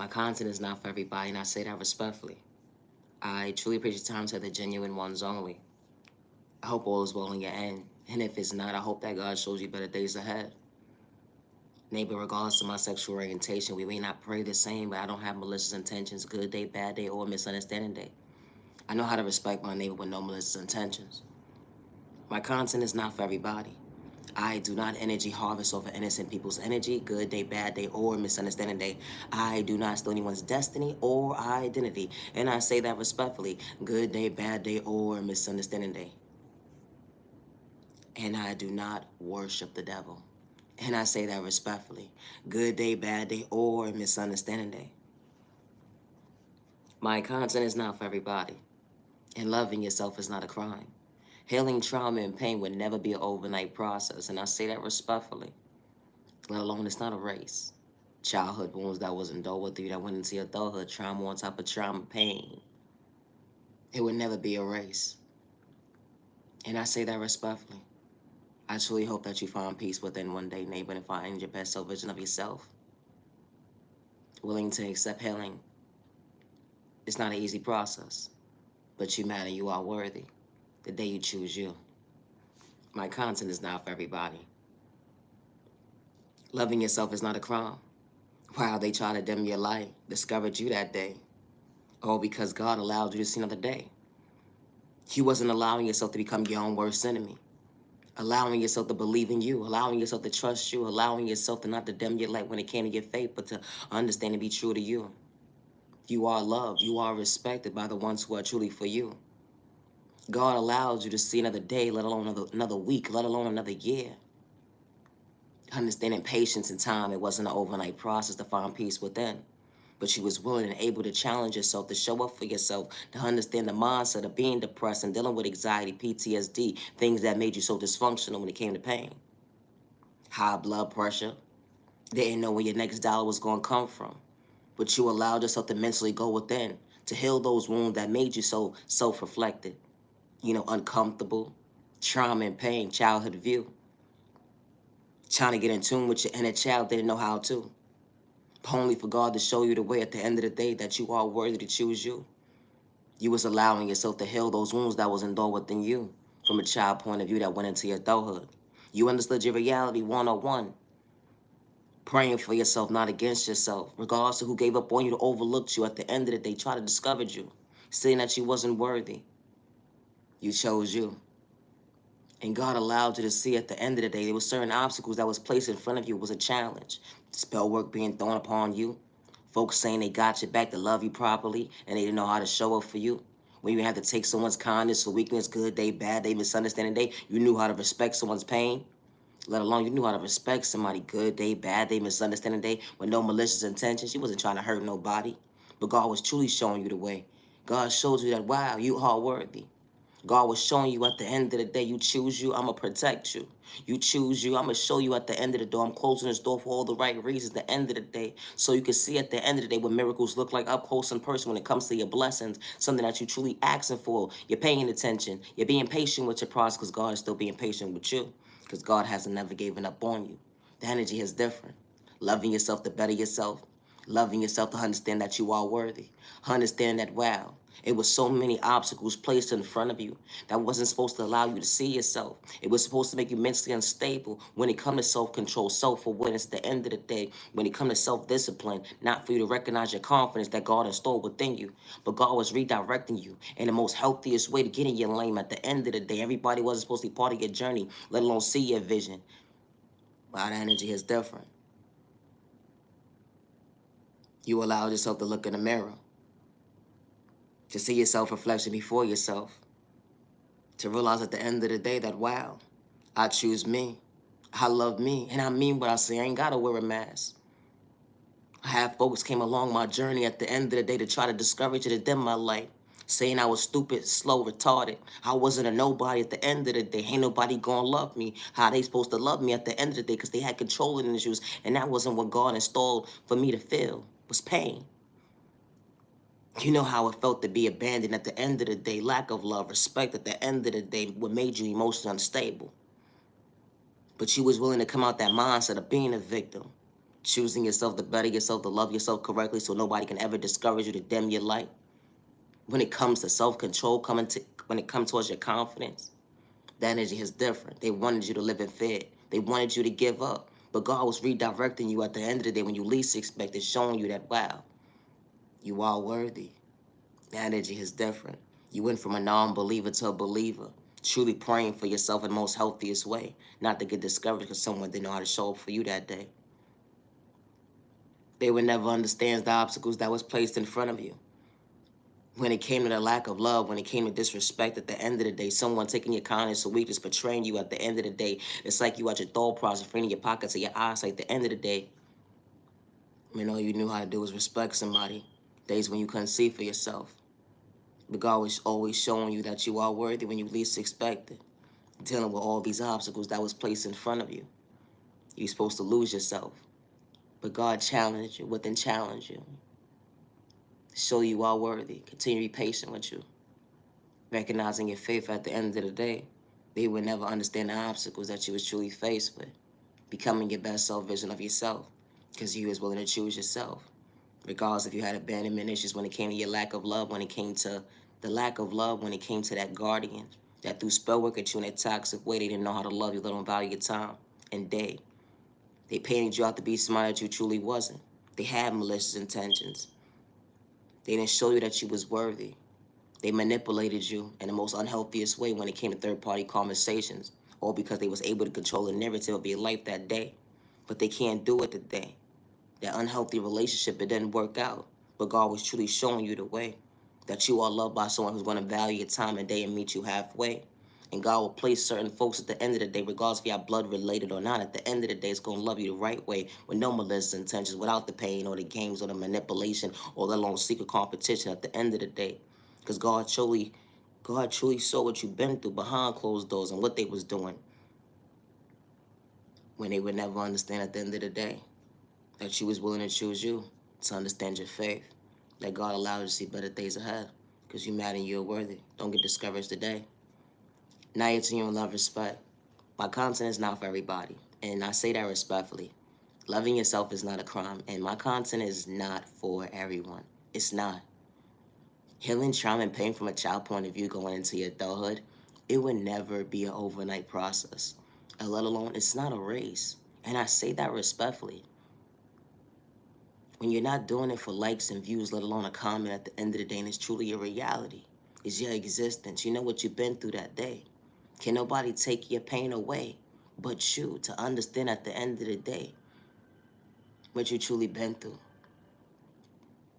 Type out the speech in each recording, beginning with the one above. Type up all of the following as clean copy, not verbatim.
My content is not for everybody, and I say that respectfully. I truly appreciate your time to the genuine ones only. I hope all is well in your end, and if it's not, I hope that God shows you better days ahead. Neighbor, regardless of my sexual orientation, we may not pray the same, but I don't have malicious intentions, good day, bad day, or misunderstanding day. I know how to respect my neighbor with no malicious intentions. My content is not for everybody. I do not energy harvest over innocent people's energy, good day, bad day, or misunderstanding day. I do not steal anyone's destiny or identity. And I say that respectfully, good day, bad day, or misunderstanding day. And I do not worship the devil. And I say that respectfully, good day, bad day, or misunderstanding day. My content is not for everybody. And loving yourself is not a crime. Healing trauma and pain would never be an overnight process, and I say that respectfully. Let alone it's not a race. Childhood wounds that was endured with you that went into your adulthood, trauma on top of trauma, pain. It would never be a race. And I say that respectfully. I truly hope that you find peace within one day, neighbor, and find your best self vision of yourself. Willing to accept healing. It's not an easy process, but you matter, you are worthy. The day you choose you. My content is not for everybody. Loving yourself is not a crime. Wow, they try to dim your light, discourage you that day. All because God allowed you to see another day. You wasn't allowing yourself to become your own worst enemy. Allowing yourself to believe in you, allowing yourself to trust you, allowing yourself to not to dim your light when it came to your faith, but to understand and be true to you. You are loved. You are respected by the ones who are truly for you. God allows you to see another day, let alone another week, let alone another year. Understanding patience and time, it wasn't an overnight process to find peace within. But you was willing and able to challenge yourself, to show up for yourself, to understand the mindset of being depressed and dealing with anxiety, PTSD, things that made you so dysfunctional when it came to pain. High blood pressure, didn't know where your next dollar was going to come from. But you allowed yourself to mentally go within, to heal those wounds that made you so self-reflected, uncomfortable, trauma and pain, childhood view. Trying to get in tune with your inner child, didn't know how to. Only for God to show you the way at the end of the day that you are worthy to choose you. You was allowing yourself to heal those wounds that was endured within you from a child point of view that went into your adulthood. You understood your reality 101. Praying for yourself, not against yourself. Regardless of who gave up on you, to overlooked you, at the end of the day, try to discover you. Saying that you wasn't worthy. You chose you. And God allowed you to see at the end of the day, there were certain obstacles that was placed in front of you. It was a challenge. Spell work being thrown upon you. Folks saying they got your back to love you properly, and they didn't know how to show up for you. When you had to take someone's kindness or weakness, good day, bad day, misunderstanding day, you knew how to respect someone's pain. Let alone you knew how to respect somebody, good day, bad day, misunderstanding day, with no malicious intentions. You wasn't trying to hurt nobody. But God was truly showing you the way. God showed you that, wow, you are worthy. God was showing you at the end of the day, you choose you, I'm going to protect you. You choose you, I'm going to show you at the end of the door. I'm closing this door for all the right reasons at the end of the day. So you can see at the end of the day what miracles look like up close in person when it comes to your blessings, something that you truly asking for. You're paying attention. You're being patient with your process because God is still being patient with you because God hasn't never given up on you. The energy is different. Loving yourself to better yourself. Loving yourself to understand that you are worthy. Understand that, wow, it was so many obstacles placed in front of you that wasn't supposed to allow you to see yourself. It was supposed to make you mentally unstable when it comes to self-control, self-awareness at the end of the day, when it comes to self-discipline, not for you to recognize your confidence that God installed within you, but God was redirecting you in the most healthiest way to get in your lane at the end of the day. Everybody wasn't supposed to be part of your journey, let alone see your vision. Wow, the energy is different. You allowed yourself to look in the mirror, to see your self-reflection before yourself, to realize at the end of the day that, wow, I choose me. I love me. And I mean what I say. I ain't got to wear a mask. I have folks came along my journey at the end of the day to try to discourage it, to dim my light, saying I was stupid, slow, retarded. I wasn't a nobody at the end of the day. Ain't nobody gonna love me. How they supposed to love me at the end of the day? Because they had controlling issues. And that wasn't what God installed for me to feel. It was pain. You know how it felt to be abandoned at the end of the day, lack of love, respect at the end of the day, what made you emotionally unstable. But you was willing to come out that mindset of being a victim. Choosing yourself to better yourself, to love yourself correctly so nobody can ever discourage you to dim your light. When it comes to self-control, when it comes towards your confidence, the energy is different. They wanted you to live in fear. They wanted you to give up. But God was redirecting you at the end of the day when you least expected, showing you that, wow, you are worthy. The energy is different. You went from a non-believer to a believer, truly praying for yourself in the most healthiest way, not to get discouraged because someone didn't know how to show up for you that day. They would never understand the obstacles that was placed in front of you. When it came to the lack of love, when it came to disrespect, at the end of the day, someone taking your kindness or weakness, betraying you at the end of the day, it's like you at your thought process, freeing your pockets or your eyesight. At the end of the day, all you knew how to do was respect somebody. Days when you couldn't see for yourself. But God was always showing you that you are worthy when you least expect it. Dealing with all these obstacles that was placed in front of you. You're supposed to lose yourself. But God challenged you, within challenge you. Show you are worthy. Continue to be patient with you. Recognizing your faith at the end of the day. They would never understand the obstacles that you was truly faced with. Becoming your best self vision of yourself. Because you was willing to choose yourself. Regardless if you had abandonment issues when it came to your lack of love, when it came to the lack of love, when it came to that guardian that threw spell work at you in a toxic way. They didn't know how to love you, let them value your time and day. They painted you out to be somebody that you truly wasn't. They had malicious intentions. They didn't show you that you was worthy. They manipulated you in the most unhealthiest way when it came to third-party conversations, all because they was able to control the narrative of your life that day. But they can't do it today. That unhealthy relationship, it didn't work out. But God was truly showing you the way. That you are loved by someone who's going to value your time and day and meet you halfway. And God will place certain folks at the end of the day, regardless if you're blood related or not, at the end of the day, it's going to love you the right way with no malicious intentions, without the pain or the games or the manipulation or the long secret competition at the end of the day. Because God truly saw what you've been through behind closed doors and what they was doing when they would never understand at the end of the day. That you was willing to choose you, to understand your faith. That God allowed you to see better days ahead. Because you mad and you're worthy. Don't get discouraged today. Niyah Genuine Love Respect. My content is not for everybody. And I say that respectfully. Loving yourself is not a crime. And my content is not for everyone. It's not. Healing trauma and pain from a child point of view going into your adulthood, it would never be an overnight process. And let alone, it's not a race. And I say that respectfully. When you're not doing it for likes and views, let alone a comment at the end of the day, and it's truly your reality. It's your existence. You know what you've been through that day. Can nobody take your pain away but you, to understand at the end of the day what you truly been through.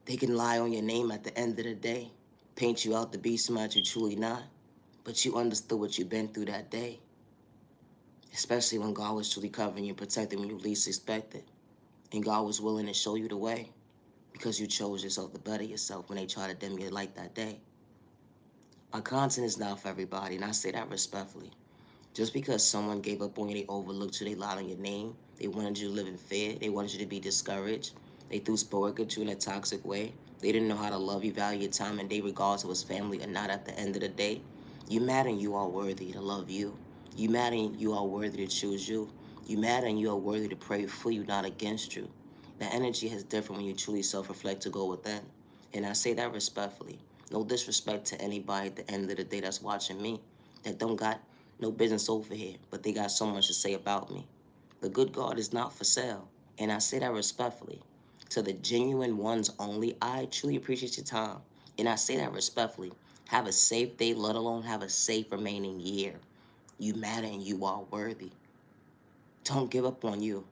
They can lie on your name at the end of the day, paint you out to be somebody you're truly not, but you understood what you've been through that day. Especially when God was truly covering you and protecting when you least expected. And God was willing to show you the way because you chose yourself to better yourself when they try to dim your light that day. My content is not for everybody, and I say that respectfully. Just because someone gave up on you, they overlooked you, they lied on your name, they wanted you to live in fear, they wanted you to be discouraged, they threw sport at you in a toxic way, they didn't know how to love you, value your time and day, regardless if it was family or not. At the end of the day, you mad and you are worthy to love you. You mad and you are worthy to choose you. You mad and you are worthy to pray for you, not against you. The energy is different when you truly self-reflect to go within. And I say that respectfully. No disrespect to anybody at the end of the day that's watching me, that don't got no business over here, but they got so much to say about me. The good God is not for sale. And I say that respectfully. To the genuine ones only, I truly appreciate your time. And I say that respectfully. Have a safe day, let alone have a safe remaining year. You matter and you are worthy. Don't give up on you.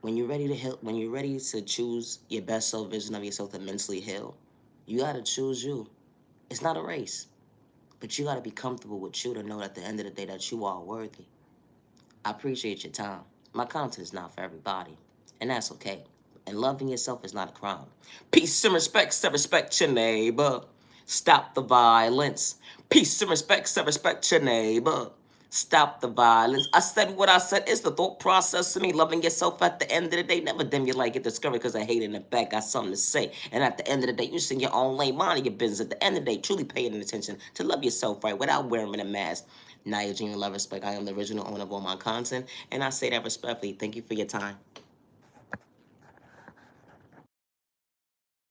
When you're ready to heal, when you're ready to choose your best self vision of yourself to mentally heal, you gotta choose you. It's not a race. But you gotta be comfortable with you to know at the end of the day that you are worthy. I appreciate your time. My content is not for everybody, and that's okay. And loving yourself is not a crime. Peace and respect your neighbor. Stop the violence. Peace and respect your neighbor. Stop the violence. I said what I said. It's the thought process to me. Loving yourself at the end of the day. Never dim your light. Get discouraged because I hate in the back. Got something to say. And at the end of the day, you sing your own lane. Mind your business. At the end of the day, truly paying attention to love yourself right without wearing a mask. Niyah Genuine Love Respect. I am the original owner of all my content. And I say that respectfully. Thank you for your time.